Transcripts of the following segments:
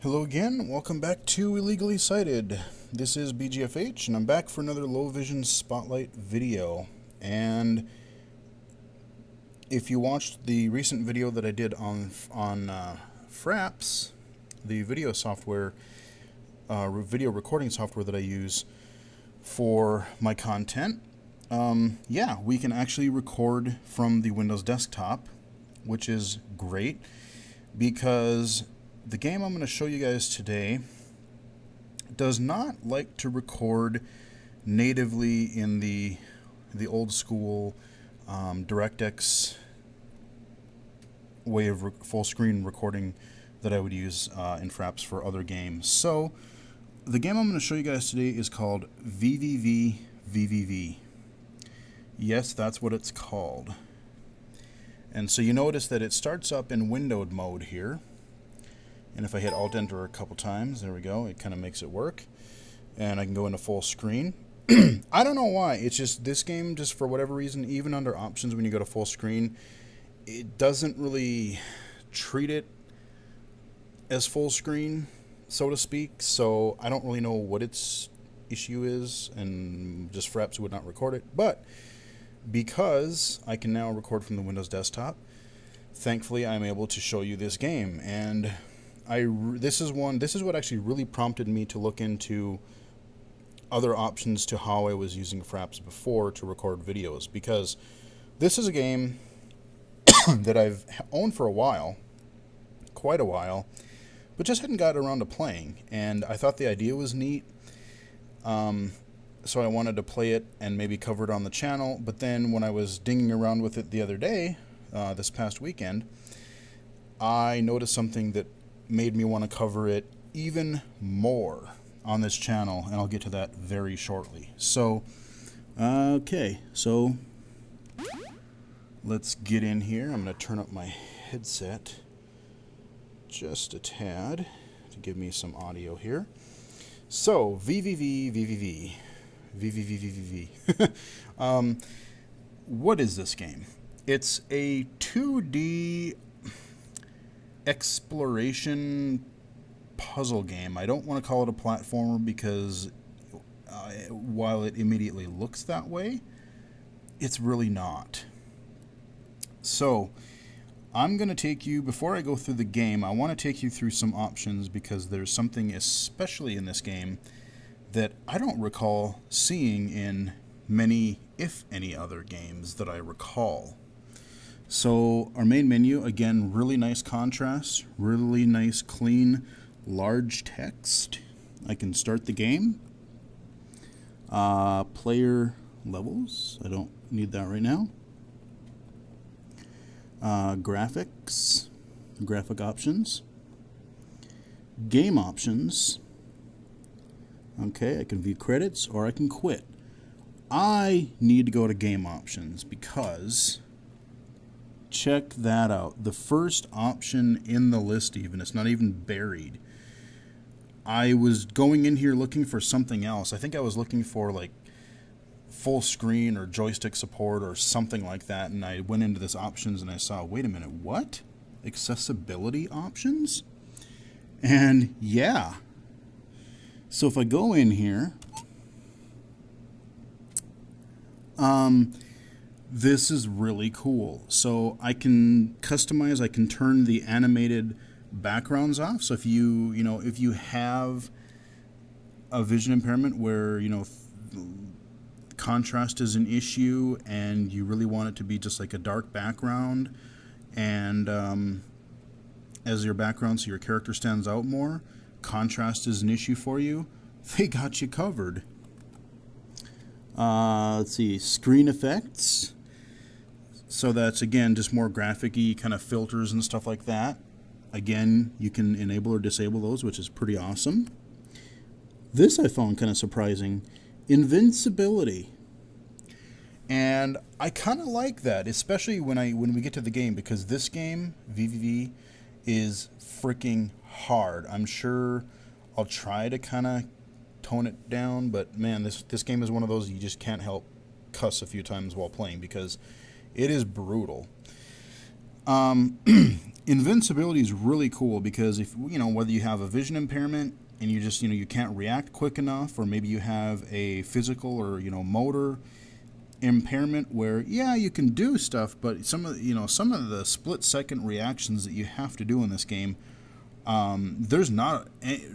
Hello again, welcome back to Illegally Sighted. This is BGFH, and I'm back for another low vision spotlight video. And if you watched the recent video that I did on Fraps, the video software, video recording software that I use for my content, yeah, we can actually record from the Windows desktop, which is great because the game I'm going to show you guys today does not like to record natively in the old school DirectX way of full screen recording that I would use in Fraps for other games. So the game I'm going to show you guys today is called VVVVVV. Yes, that's what it's called. And so you notice that it starts up in windowed mode here. And if I hit Alt Enter a couple times, there we go, it kind of makes it work. And I can go into full screen. I don't know why, it's just this game, just for whatever reason, even under options when you go to full screen, it doesn't really treat it as full screen, so to speak. So I don't really know what its issue is, and just Fraps would not record it. But because I can now record from the Windows desktop, thankfully I'm able to show you this game. And this is what actually really prompted me to look into other options to how I was using Fraps before to record videos, because this is a game that I've owned for a while, quite a while, but just hadn't got around to playing, and I thought the idea was neat, so I wanted to play it and maybe cover it on the channel. But then when I was dinging around with it the other day, this past weekend, I noticed something that made me want to cover it even more on this channel, and I'll get to that very shortly. So, okay, so let's get in here. I'm going to turn up my headset just a tad to give me some audio here. So, VVVVVV. What is this game? It's a 2D exploration puzzle game. I don't want to call it a platformer because while it immediately looks that way, it's really not. So I'm going to take you, before I go through the game, I want to take you through some options, because there's something especially in this game that I don't recall seeing in many, if any, other games that I recall. So our main menu, again, really nice contrast, really nice clean large text. I can start the game. Player levels, I don't need that right now. Graphics, graphic options, game options. Okay, I can view credits or I can quit. I need to go to game options because check that out. The first option in the list, even, it's not even buried. I was going in here looking for something else. I think I was looking for like full screen or joystick support or something like that, and I went into this options and I saw, wait a minute, what? Accessibility options? And yeah. So if I go in here, this is really cool. So I can customize, I can turn the animated backgrounds off. So if if you have a vision impairment where, contrast is an issue and you really want it to be just like a dark background, and as your background so your character stands out more, contrast is an issue for you, they got you covered. Let's see, screen effects. So that's, again, just more graphic-y kind of filters and stuff like that. Again, you can enable or disable those, which is pretty awesome. This I found kind of surprising. Invincibility. And I kind of like that, especially when we get to the game, because this game, VVV, is freaking hard. I'm sure I'll try to kind of tone it down, but man, this game is one of those you just can't help cuss a few times while playing, because it is brutal. Invincibility is really cool because if whether you have a vision impairment and you just you can't react quick enough, or maybe you have a physical or motor impairment where you can do stuff, but some of the split-second reactions that you have to do in this game, there's not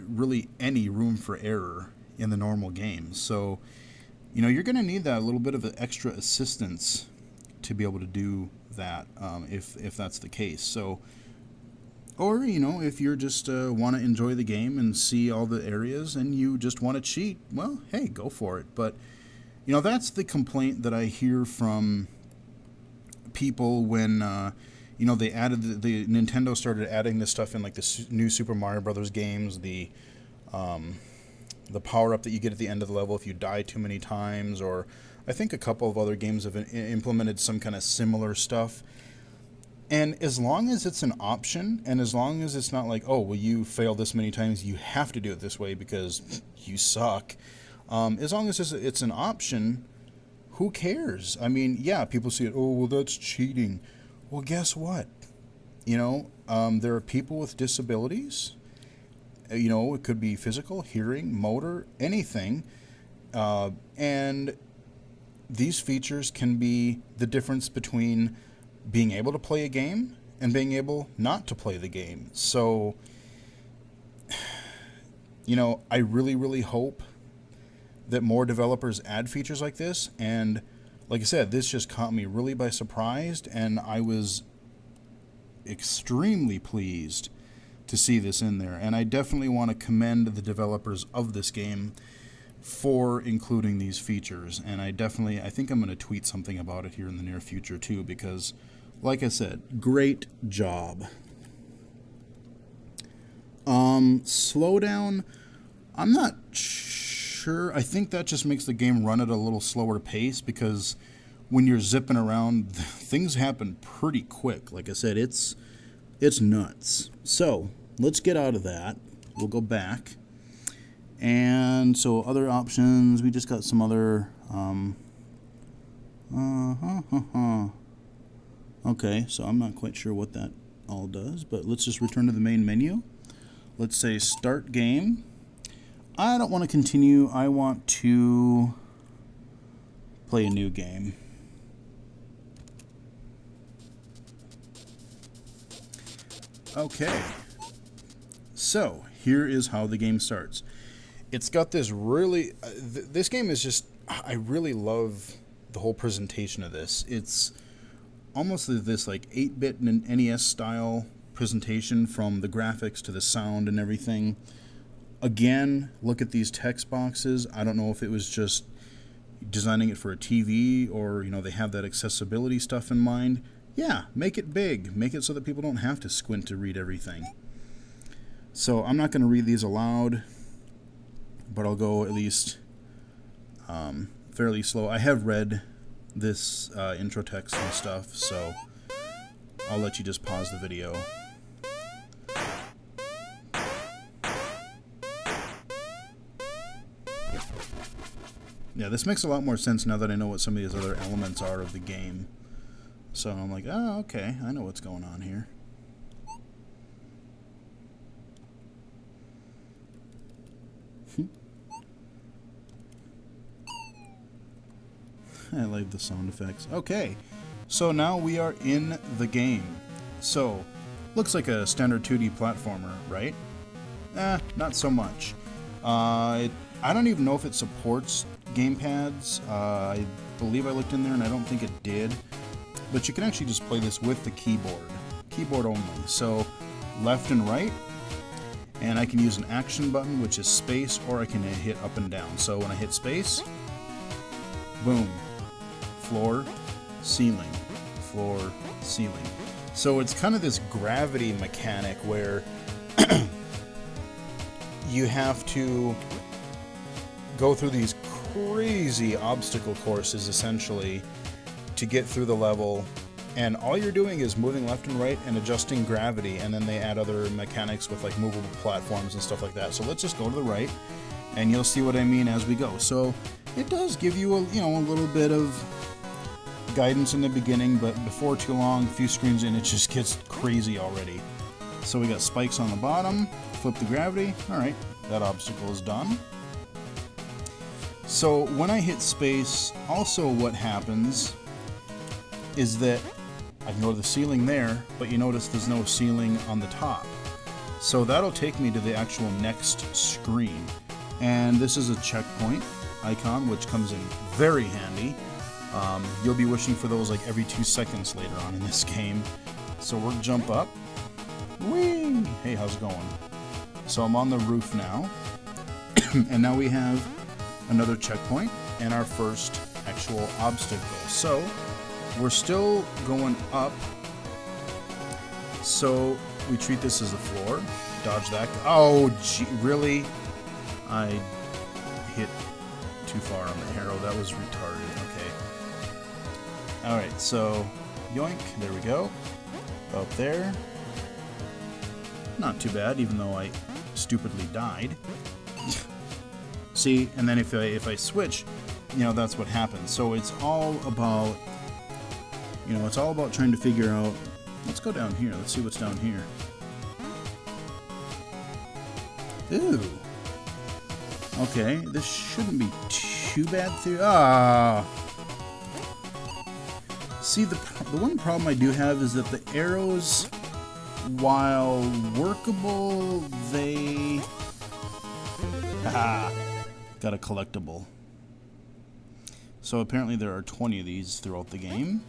really any room for error in the normal game. So you're going to need that little bit of extra assistance to be able to do that, if that's the case. So, or if you're just want to enjoy the game and see all the areas and you just want to cheat, well, hey, go for it. But that's the complaint that I hear from people when they added the Nintendo started adding this stuff in, like the new Super Mario Brothers games, the power up that you get at the end of the level if you die too many times, or I think a couple of other games have implemented some kind of similar stuff. And as long as it's an option, and as long as it's not like, oh, well, you failed this many times, you have to do it this way because you suck. As long as it's an option, who cares? I mean, yeah, people see it, oh, well, that's cheating. Well, guess what? There are people with disabilities. It could be physical, hearing, motor, anything. And these features can be the difference between being able to play a game and being able not to play the game. So, I really, really hope that more developers add features like this. And like I said, this just caught me really by surprise, and I was extremely pleased to see this in there. And I definitely want to commend the developers of this game for including these features. And I think I'm going to tweet something about it here in the near future too, because like I said, great job. Slowdown, I'm not sure. I think that just makes the game run at a little slower pace, because when you're zipping around, things happen pretty quick. Like I said, it's nuts. So let's get out of that. We'll go back. And so other options, we just got some other, okay, so I'm not quite sure what that all does, but let's just return to the main menu. Let's say start game. I don't want to continue. I want to play a new game. Okay, so here is how the game starts. It's got this really, this game is just, I really love the whole presentation of this. It's almost this like 8-bit NES style presentation, from the graphics to the sound and everything. Again, look at these text boxes. I don't know if it was just designing it for a TV, or they have that accessibility stuff in mind. Yeah, make it big. Make it so that people don't have to squint to read everything. So I'm not going to read these aloud, but I'll go at least fairly slow. I have read this intro text and stuff, so I'll let you just pause the video. Yeah, this makes a lot more sense now that I know what some of these other elements are of the game. So I'm like, oh, okay, I know what's going on here. I like the sound effects. Okay, so now we are in the game. So, looks like a standard 2D platformer, right? Not so much. I don't even know if it supports gamepads. I believe I looked in there and I don't think it did. But you can actually just play this with the keyboard only. So, left and right. And I can use an action button, which is space, or I can hit up and down. So when I hit space, boom. Floor, ceiling, floor, ceiling. So it's kind of this gravity mechanic where you have to go through these crazy obstacle courses, essentially, to get through the level. And all you're doing is moving left and right and adjusting gravity, and then they add other mechanics with like movable platforms and stuff like that. So let's just go to the right, and you'll see what I mean as we go. So it does give you a little bit of guidance in the beginning, but before too long, a few screens in, it just gets crazy already. So we got spikes on the bottom, flip the gravity. Alright, that obstacle is done. So when I hit space, also what happens is that I can go to the ceiling there, but you notice there's no ceiling on the top. So that'll take me to the actual next screen. And this is a checkpoint icon, which comes in very handy. You'll be wishing for those like every 2 seconds later on in this game. So we'll jump up. Whee! Hey, how's it going? So I'm on the roof now. And now we have another checkpoint and our first actual obstacle. So we're still going up. So we treat this as a floor. Dodge that. Oh, gee, really? I hit too far on the arrow. That was retarded. Okay. Alright, so yoink. There we go. Up there. Not too bad, even though I stupidly died. See, and then if I switch, you know, that's what happens. So it's all about, you know, it's all about trying to figure out. Let's go down here. Let's see what's down here. Ooh. Okay, this shouldn't be too bad through. Ah. See, the one problem I do have is that the arrows, while workable, they... Haha. Got a collectible. So apparently there are 20 of these throughout the game.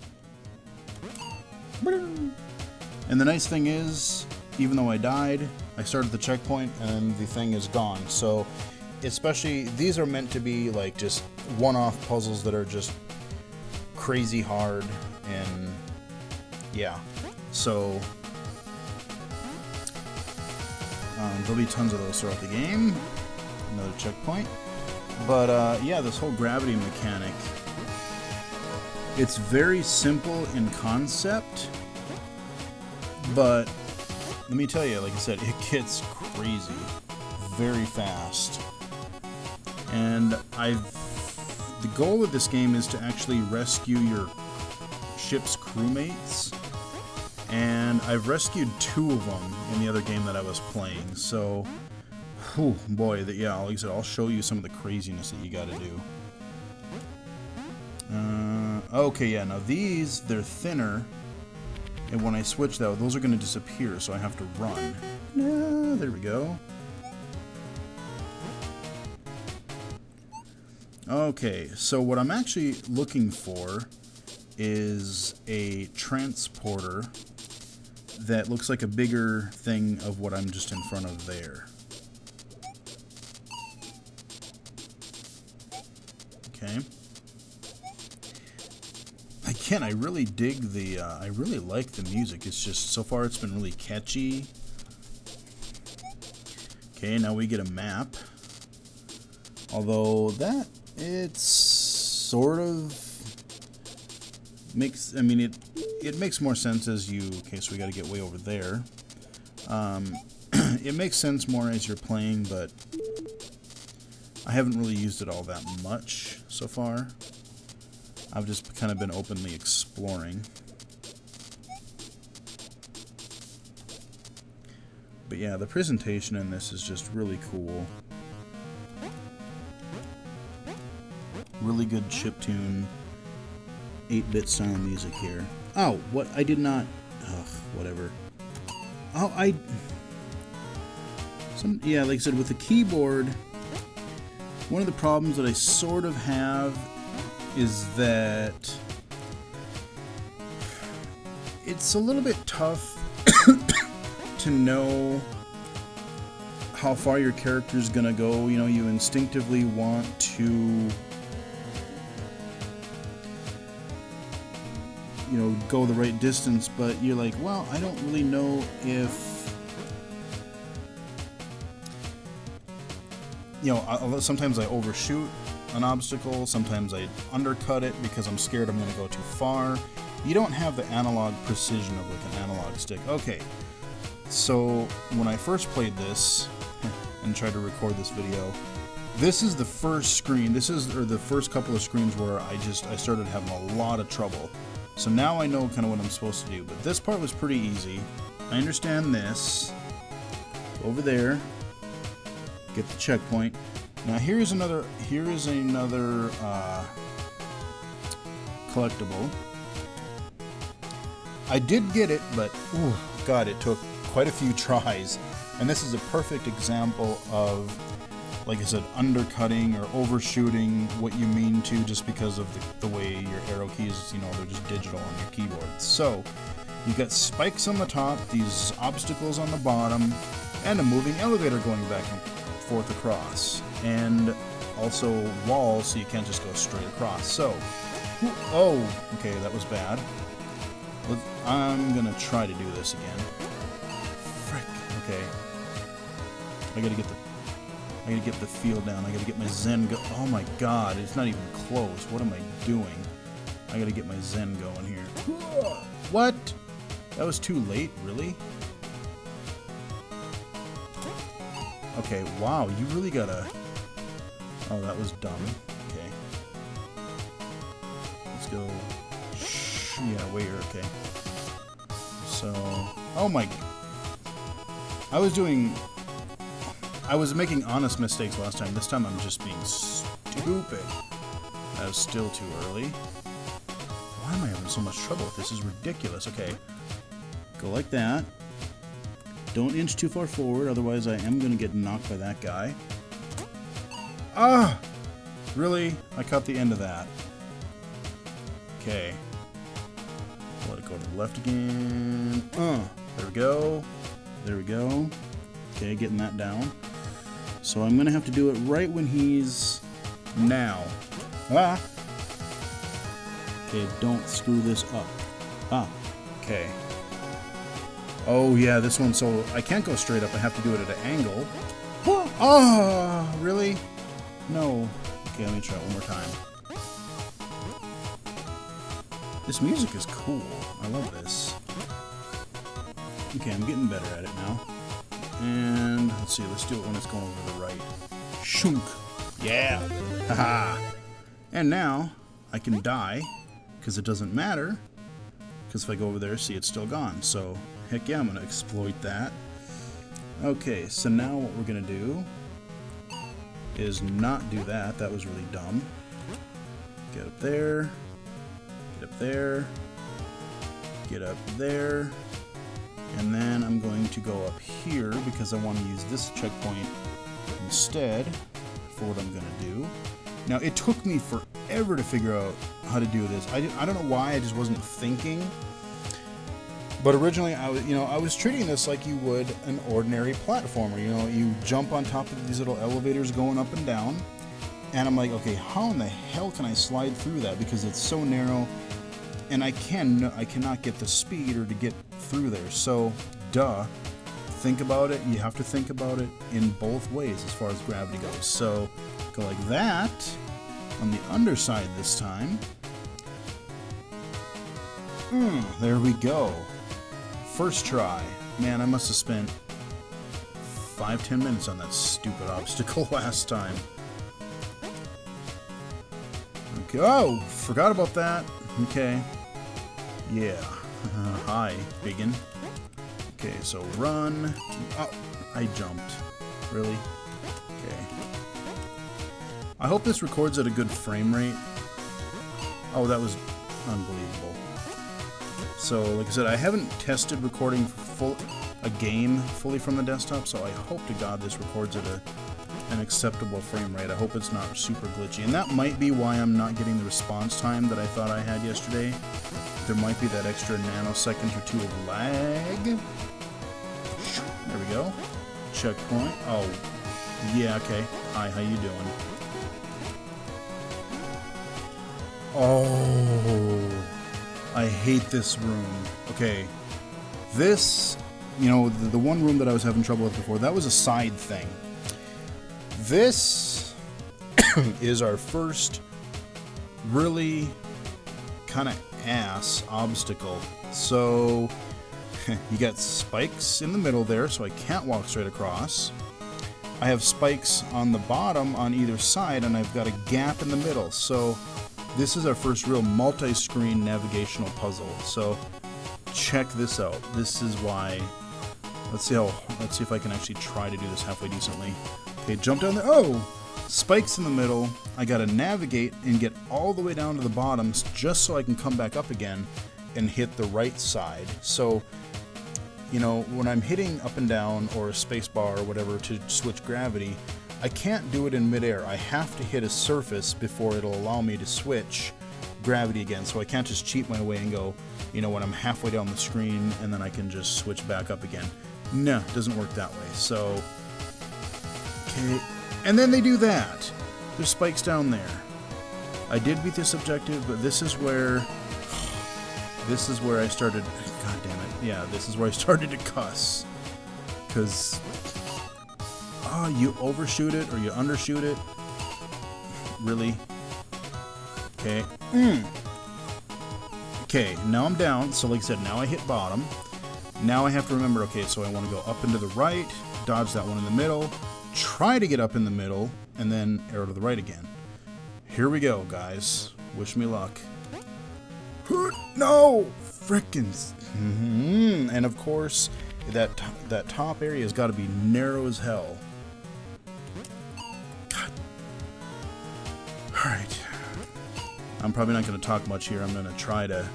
And the nice thing is, even though I died, I started the checkpoint and the thing is gone. So, especially, these are meant to be like just one-off puzzles that are just crazy hard, and yeah. So, there'll be tons of those throughout the game. Another checkpoint. But yeah, this whole gravity mechanic, it's very simple in concept, but let me tell you, like I said, it gets crazy very fast. And the goal of this game is to actually rescue your ship's crewmates, and I've rescued 2 of them in the other game that I was playing. So, whew, boy, yeah, like I said, I'll show you some of the craziness that you got to do. Okay, yeah, now these, they're thinner, and when I switch though, those are going to disappear, so I have to run. There we go. Okay, so what I'm actually looking for is a transporter that looks like a bigger thing of what I'm just in front of there. Okay. Again, I really dig the, I really like the music. It's just, so far it's been really catchy. Okay, now we get a map. Although that, it's sort of makes, I mean, it makes more sense as you, okay, so we got to get way over there. It makes sense more as you're playing, but I haven't really used it all that much so far. I've just kind of been openly exploring. But yeah, the presentation in this is just really cool. Really good chiptune, 8-bit style music here. Oh, what? I did not... Ugh, whatever. Oh, yeah, like I said, with the keyboard, one of the problems that I sort of have is that it's a little bit tough to know how far your character's gonna go. You know, you instinctively want to, you know, go the right distance, but you're like, well, I don't really know if, you know, sometimes I overshoot an obstacle, sometimes I undercut it because I'm scared I'm going to go too far. You don't have the analog precision of like an analog stick. Okay, so when I first played this and tried to record this video, This is the first screen. This is the first couple of screens where I started having a lot of trouble. So now I know kind of what I'm supposed to do. But this part was pretty easy. I understand this. Over there. Get the checkpoint. Now here is another collectible. I did get it, but ooh, God, it took quite a few tries. And this is a perfect example of, like I said, undercutting or overshooting what you mean to just because of the way your arrow keys, you know, they're just digital on your keyboard. So, you got spikes on the top, these obstacles on the bottom, and a moving elevator going back and forth across. And also walls, so you can't just go straight across. So, oh, okay, that was bad. I'm gonna try to do this again. Frick, okay. I gotta get the feel down. I gotta get my zen go. Oh my God, it's not even close. What am I doing? I gotta get my zen going here. What? That was too late, really? Okay, wow, you really gotta... Oh, that was dumb. Okay. Let's go... Yeah, wait here, okay. So... Oh my... I was making honest mistakes last time. This time I'm just being stupid. That was still too early. Why am I having so much trouble with this? This is ridiculous. Okay. Go like that. Don't inch too far forward, otherwise I am going to get knocked by that guy. Ah! Really? I caught the end of that. Okay. Let it go to the left again. There we go. There we go. Okay, getting that down. So I'm going to have to do it right when he's... Now. Ah! Okay, don't screw this up. Ah. Okay. Oh, yeah, this one, so I can't go straight up. I have to do it at an angle. Oh, really? No. Okay, let me try it one more time. This music is cool. I love this. Okay, I'm getting better at it now. And let's see, let's do it when it's going over the right. Shunk. Yeah. Haha. And now I can die because it doesn't matter. Because if I go over there, see, it's still gone. So, heck yeah, I'm going to exploit that. Okay, so now what we're going to do is not do that. That was really dumb. Get up there. Get up there. Get up there. And then I'm going to go up here because I want to use this checkpoint instead for what I'm going to do. Now, it took me forever to figure out how to do this. I don't know why, I just wasn't thinking. But originally, I was treating this like you would an ordinary platformer. You know, you jump on top of these little elevators going up and down. And I'm like, okay, how in the hell can I slide through that? Because it's so narrow. And I cannot get the speed or to get through there. So, duh. Think about it. You have to think about it in both ways as far as gravity goes. So, go like that on the underside this time. There we go. First try. Man, I must have spent 5-10 minutes on that stupid obstacle last time. Okay. Oh, forgot about that. Okay. Yeah. Hi, biggin. Okay, so run. Oh, I jumped. Really? Okay. I hope this records at a good frame rate. Oh, that was unbelievable. So, like I said, I haven't tested recording a game fully from the desktop, so I hope to God this records at an acceptable frame rate. I hope it's not super glitchy. And that might be why I'm not getting the response time that I thought I had yesterday. There might be that extra nanosecond or two of lag. There we go. Checkpoint. Oh, yeah, okay. Hi, how you doing? Oh, I hate this room. Okay, this, you know, the one room that I was having trouble with before, that was a side thing. This is our first really kind of ass obstacle. So you got spikes in the middle there, so I can't walk straight across. I have spikes on the bottom on either side, and I've got a gap in the middle. So this is our first real multi-screen navigational puzzle. So check this out. This is why. Let's see if I can actually try to do this halfway decently. Okay, jump down there. Oh, spikes in the middle. I gotta navigate and get all the way down to the bottom just so I can come back up again and hit the right side. So, you know, when I'm hitting up and down or a space bar or whatever to switch gravity, I can't do it in midair. I have to hit a surface before it'll allow me to switch gravity again. So I can't just cheat my way and go, you know, when I'm halfway down the screen and then I can just switch back up again. No, it doesn't work that way. So, okay. And then they do that. There's spikes down there. I did beat this objective, but this is where I started. God damn it! Yeah, this is where I started to cuss. Cause you overshoot it or you undershoot it. Really? Okay. Okay. Now I'm down. So like I said, now I hit bottom. Now I have to remember. Okay, so I want to go up and to the right, dodge that one in the middle. Try to get up in the middle, and then arrow to the right again. Here we go, guys. Wish me luck. No! Frickin'. And of course, that top area has got to be narrow as hell. God. Alright. I'm probably not going to talk much here. I'm going to try to,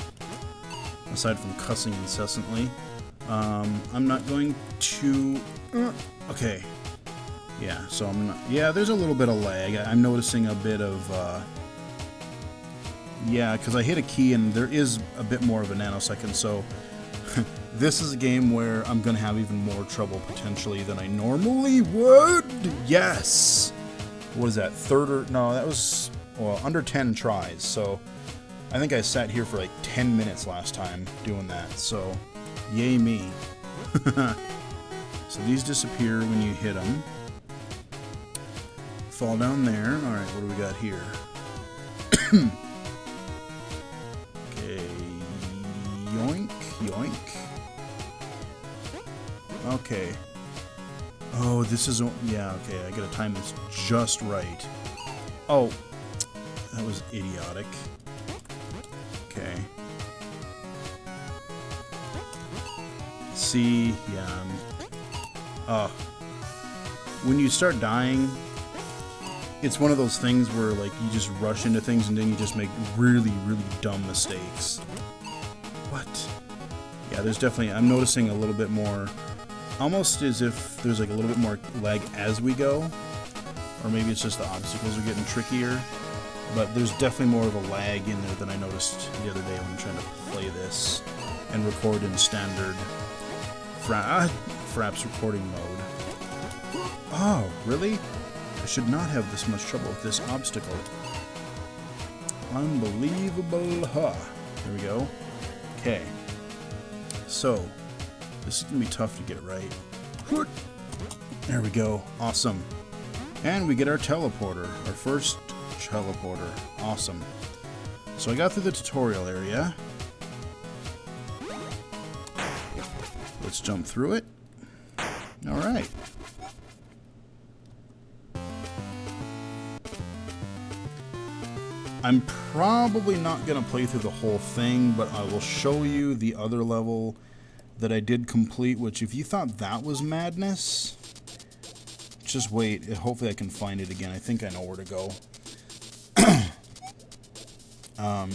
aside from cussing incessantly, I'm not going to... Okay. Yeah, so I'm not... Yeah, there's a little bit of lag. I'm noticing a bit of... yeah, because I hit a key and there is a bit more of a nanosecond, so... This is a game where I'm going to have even more trouble, potentially, than I normally would! Yes! What is that? No, that was... Well, under 10 tries, so... I think I sat here for like 10 minutes last time doing that, so... Yay me. So these disappear when you hit them. Fall down there. Alright, what do we got here? Okay. Yoink, yoink. Okay. Oh, this is... Yeah, okay, I gotta time this just right. Oh, that was idiotic. Okay. See, yeah. When you start dying... It's one of those things where, like, you just rush into things and then you just make really, really dumb mistakes. What? Yeah, there's definitely... I'm noticing a little bit more... Almost as if there's, like, a little bit more lag as we go. Or maybe it's just the obstacles are getting trickier. But there's definitely more of a lag in there than I noticed the other day when I'm trying to play this and record in standard Fraps recording mode. Oh, really? I should not have this much trouble with this obstacle. Unbelievable, huh? There we go. Okay. So, this is going to be tough to get right. There we go. Awesome. And we get our teleporter. Our first teleporter. Awesome. So I got through the tutorial area. Let's jump through it. Alright. I'm probably not going to play through the whole thing, but I will show you the other level that I did complete, which if you thought that was madness, just wait. Hopefully I can find it again. I think I know where to go.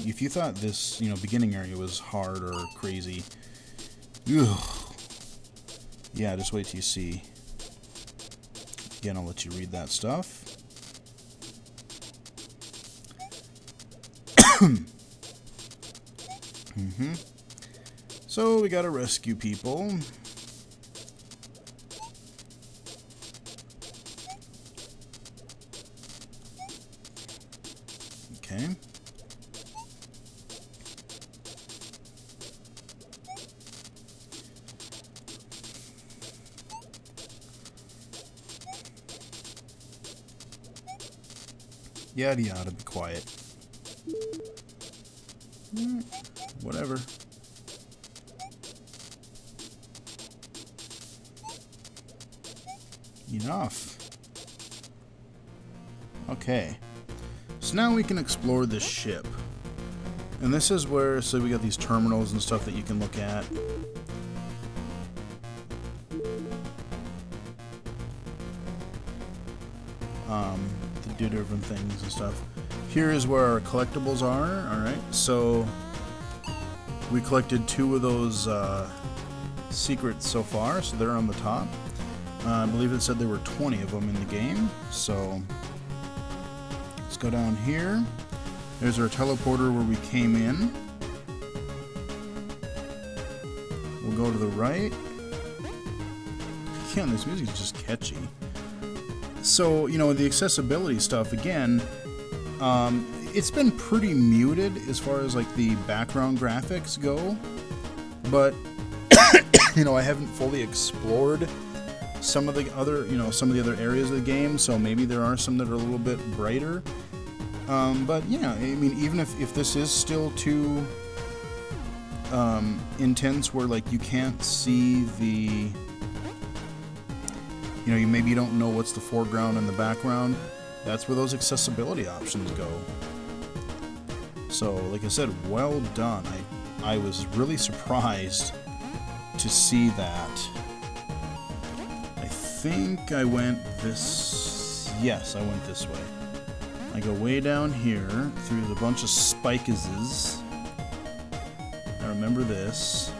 If you thought this, beginning area was hard or crazy, yeah, just wait till you see. Again, I'll let you read that stuff. So we gotta rescue people. Okay. Yada yada, be quiet. Whatever. Enough. Okay. So now we can explore this ship. And this is where, so we got these terminals and stuff that you can look at. To do different things and stuff. Here is where our collectibles are. Alright, so we collected 2 of those secrets so far, so they're on the top. I believe it said there were 20 of them in the game, so let's go down here. There's our teleporter where we came in. We'll go to the right. Yeah, this music is just catchy. So, you know, the accessibility stuff, again, it's been pretty muted as far as like the background graphics go, but you know, I haven't fully explored some of the other, you know, some of the other areas of the game, so maybe there are some that are a little bit brighter. But yeah, I mean, even if this is still too intense, where like you can't see the, you know, maybe you don't know what's the foreground and the background, that's where those accessibility options go. So, like I said, well done. I was really surprised to see that. I think I went this... Yes, I went this way. I go way down here through the bunch of spikeses. I remember this.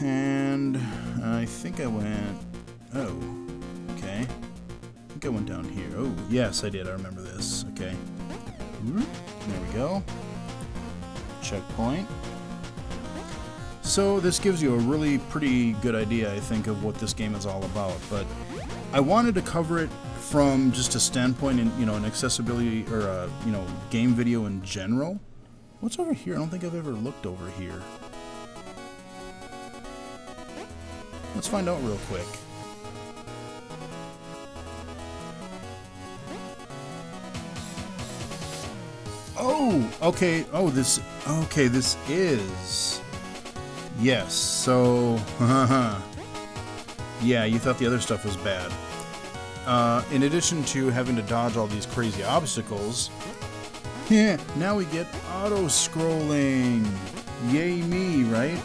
And I think I went... Oh, okay. I think I went down here. Oh, yes, I did. I remember this. Okay. There we go. Checkpoint. So this gives you a really pretty good idea, I think, of what this game is all about. But I wanted to cover it from just a standpoint in, you know, an accessibility or a, you know, game video in general. What's over here? I don't think I've ever looked over here. Let's find out real quick. Oh, okay. Oh, this is... Yes, so... Yeah, you thought the other stuff was bad. In addition to having to dodge all these crazy obstacles, yeah, now we get auto-scrolling. Yay me, right?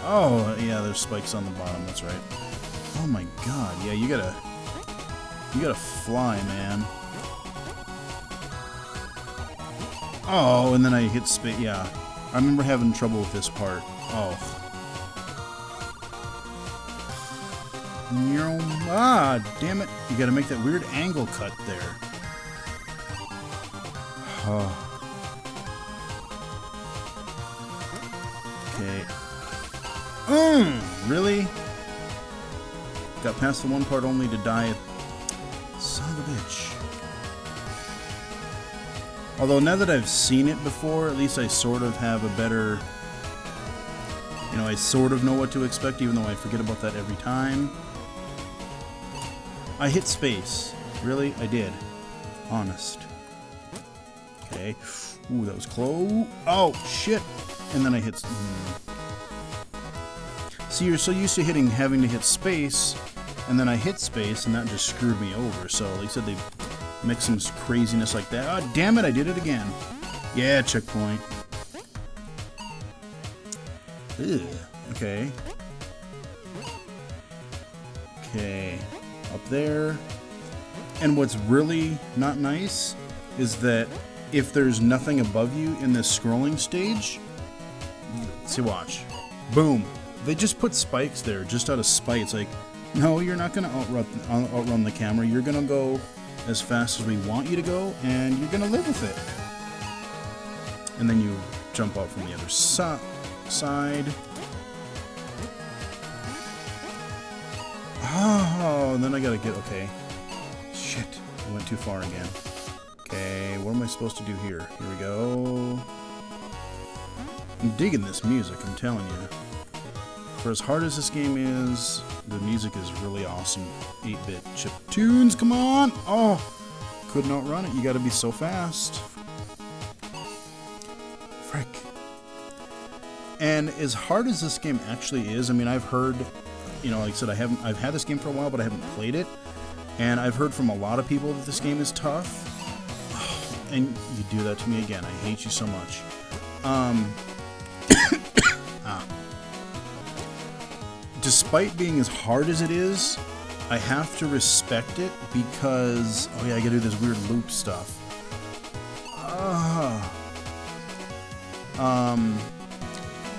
Oh, yeah, there's spikes on the bottom, that's right. Oh my god, yeah, you gotta fly, man. Oh, and then I hit space. Yeah, I remember having trouble with this part. Oh. Ah, damn it. You gotta make that weird angle cut there. Oh. Okay. Really? Got past the one part only to die. Son of a bitch. Although now that I've seen it before, at least I sort of have a better... You know, I sort of know what to expect, even though I forget about that every time. I hit space. Really? I did. Honest. Okay. Ooh, that was close. Oh, shit! And then I hit... See, you're so used to having to hit space, and then I hit space, and that just screwed me over. So, like I said, they mix some craziness like that. Oh, damn it, I did it again. Yeah, checkpoint. Ugh. Okay. Okay. Up there. And what's really not nice is that if there's nothing above you in this scrolling stage, see, watch. Boom. They just put spikes there just out of spite. It's like, no, you're not going to outrun the camera. You're going to go as fast as we want you to go, and you're going to live with it. And then you jump out from the other side. Oh, and then I got to get... Okay. Shit. I went too far again. Okay, what am I supposed to do here? Here we go. I'm digging this music, I'm telling you. For as hard as this game is, the music is really awesome. 8-bit chip tunes, come on! Oh, couldn't outrun it. You gotta be so fast. Frick. And as hard as this game actually is, I mean, I've heard, you know, like I said, I've had this game for a while, but I haven't played it. And I've heard from a lot of people that this game is tough. And you do that to me again. I hate you so much. Despite being as hard as it is, I have to respect it because, oh yeah, I gotta do this weird loop stuff.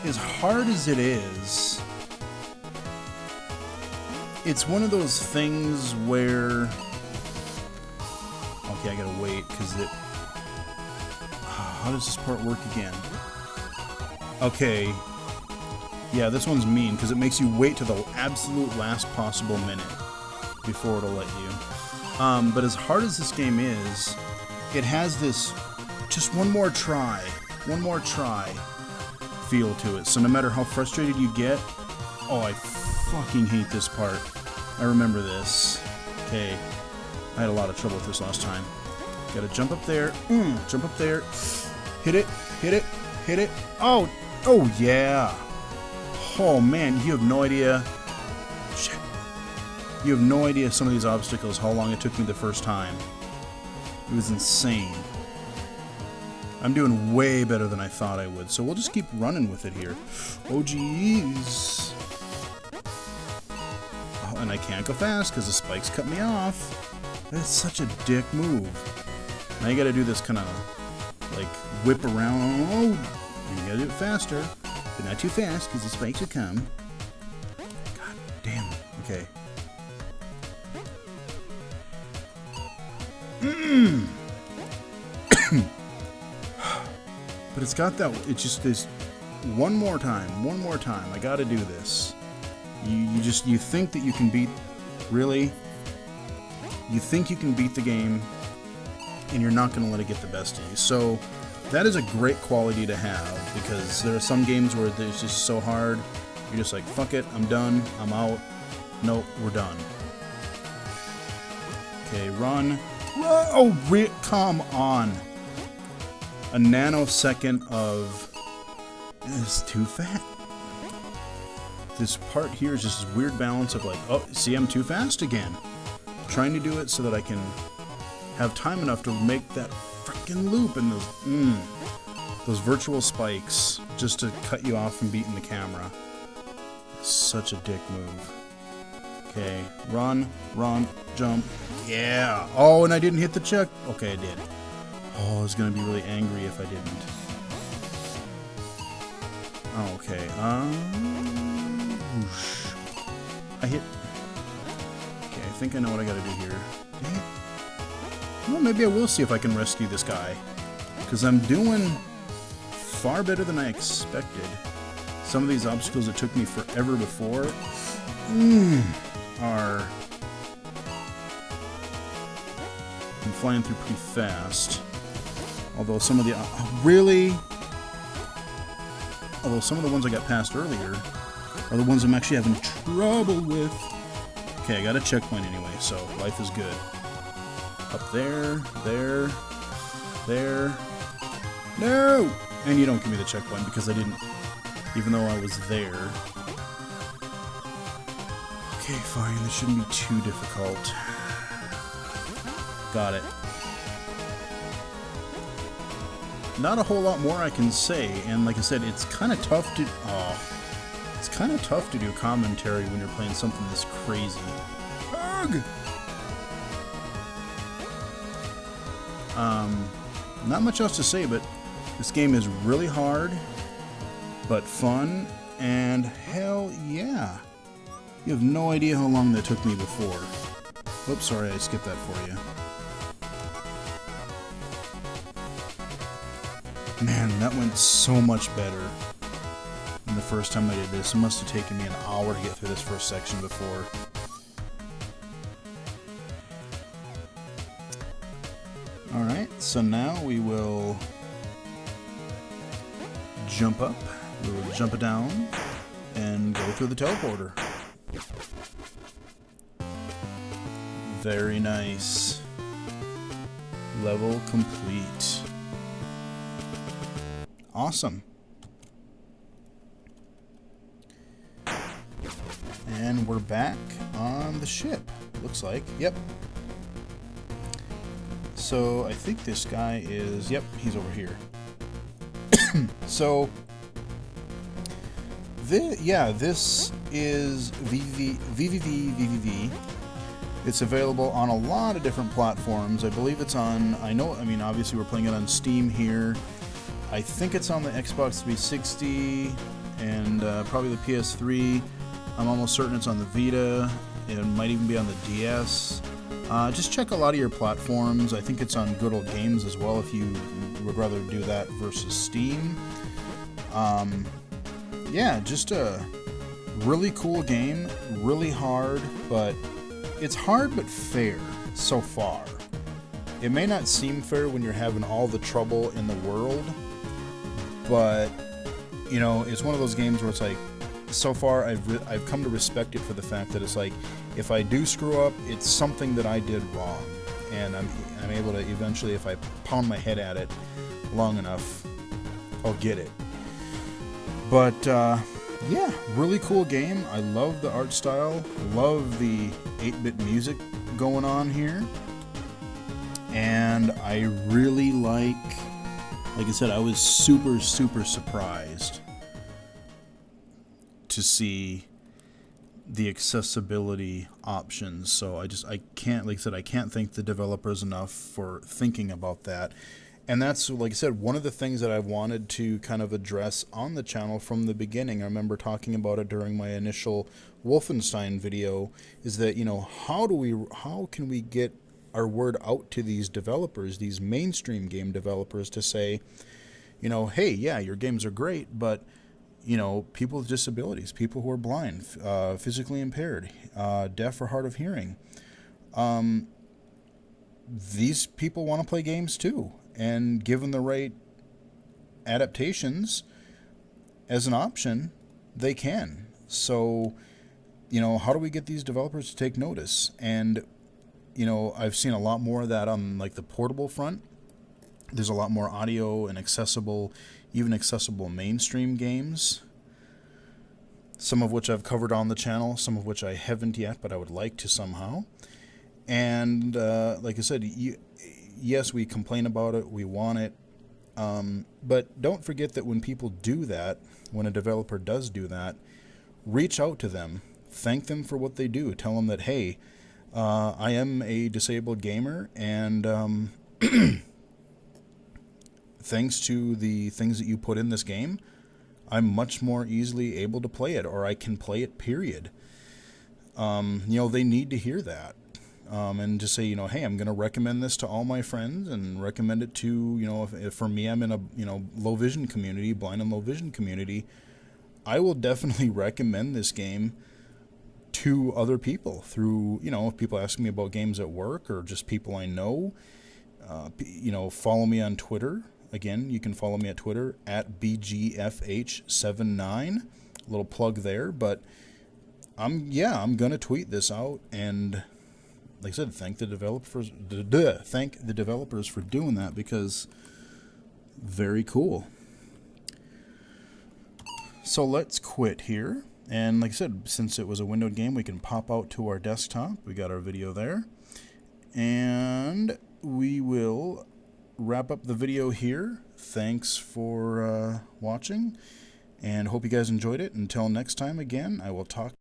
As hard as it is, it's one of those things where, okay, I gotta wait because it, how does this part work again? Okay, yeah, this one's mean because it makes you wait to the absolute last possible minute before it'll let you. But as hard as this game is, it has this just one more try feel to it. So no matter how frustrated you get, oh, I fucking hate this part. I remember this. Okay, I had a lot of trouble with this last time. Gotta jump up there, jump up there, hit it, hit it, hit it. Oh, oh yeah. Oh man, you have no idea. Shit. You have no idea some of these obstacles, how long it took me the first time. It was insane. I'm doing way better than I thought I would, so we'll just keep running with it here. Oh jeez. Oh, and I can't go fast because the spikes cut me off. That's such a dick move. Now you gotta do this kind of like whip around. Oh, and you gotta do it faster, but not too fast because the spikes will come. God damn. Okay. But it's got that, it's just this one more time, I gotta do this. You think that you can beat, really? You think you can beat the game, and you're not gonna let it get the best of you. So, that is a great quality to have, because there are some games where it's just so hard, you're just like, fuck it, I'm done, I'm out, nope, we're done. Okay, run. Oh, come on. A nanosecond of... It's too fast. This part here is just this weird balance of like, oh, see, I'm too fast again. I'm trying to do it so that I can have time enough to make that freaking loop and those virtual spikes just to cut you off from beating the camera. Such a dick move. Okay, run, jump. Yeah. Oh, and I didn't hit the check. Okay, I did. Oh, I was gonna be really angry if I didn't. Oh, okay. Whoosh. I hit. Okay, I think I know what I gotta do here. Dang it. Well, maybe I will see if I can rescue this guy, because I'm doing far better than I expected. Some of these obstacles that took me forever before are... I'm flying through pretty fast. Although some of the... really? Although some of the ones I got past earlier are the ones I'm actually having trouble with. Okay, I got a checkpoint anyway, so life is good. Up there, there, there. No! And you don't give me the checkpoint because I didn't... Even though I was there. Okay, fine. This shouldn't be too difficult. Got it. Not a whole lot more I can say, and like I said, it's kind of tough to... it's kind of tough to do commentary when you're playing something this crazy. Ugh! Not much else to say, but this game is really hard, but fun, and hell yeah. You have no idea how long that took me before. Oops, sorry, I skipped that for you. Man, that went so much better than the first time I did this. It must have taken me an hour to get through this first section before. Alright, so now we will jump up, we will jump it down, and go through the teleporter. Very nice. Level complete. Awesome. And we're back on the ship, looks like. Yep. So I think this guy is, yep, he's over here. So, this is VVVVVV. It's available on a lot of different platforms. I believe it's on, obviously we're playing it on Steam here. I think it's on the Xbox 360 and probably the PS3. I'm almost certain it's on the Vita. It might even be on the DS. Just check a lot of your platforms. I think it's on Good Old Games as well if you would rather do that versus Steam. Yeah, just a really cool game, really hard, but it's hard but fair so far. It may not seem fair when you're having all the trouble in the world, but you know, it's one of those games where it's like, so far I've come to respect it for the fact that it's like, if I do screw up, it's something that I did wrong, and I'm able to eventually, if I pound my head at it long enough, I'll get it. But yeah, really cool game. I love the art style, love the 8-bit music going on here, and I really like I said, I was super surprised to see the accessibility options. So I can't, like I said, I can't thank the developers enough for thinking about that. And that's, like I said, one of the things that I wanted to kind of address on the channel from the beginning. I remember talking about it during my initial Wolfenstein video, is that, you know, how can we get our word out to these developers, these mainstream game developers, to say, you know, hey, yeah, your games are great, but you know, people with disabilities, people who are blind, physically impaired, deaf or hard of hearing, these people want to play games too. And given the right adaptations as an option, they can. So, you know, how do we get these developers to take notice? And, you know, I've seen a lot more of that on like the portable front. There's a lot more audio and accessible, even accessible mainstream games, some of which I've covered on the channel, some of which I haven't yet, but I would like to somehow. And like I said, yes, we complain about it, we want it, but don't forget that when people do that, when a developer does do that, reach out to them, thank them for what they do, tell them that, hey, I am a disabled gamer, and thanks to the things that you put in this game, I'm much more easily able to play it, or I can play it, period. You know, they need to hear that. And just say, you know, hey, I'm going to recommend this to all my friends, and recommend it to, you know, if for me, I'm in a, you know, low vision community, blind and low vision community, I will definitely recommend this game to other people through, you know, if people ask me about games at work or just people I know, you know, follow me on Twitter. Again, you can follow me at Twitter at BGFH79. A little plug there, but I'm going to tweet this out, and like I said, thank the developers for doing that, because very cool. So let's quit here. And like I said, since it was a windowed game, we can pop out to our desktop. We got our video there. And we will wrap up the video here. Thanks for watching, and hope you guys enjoyed it. Until next time, again, I will talk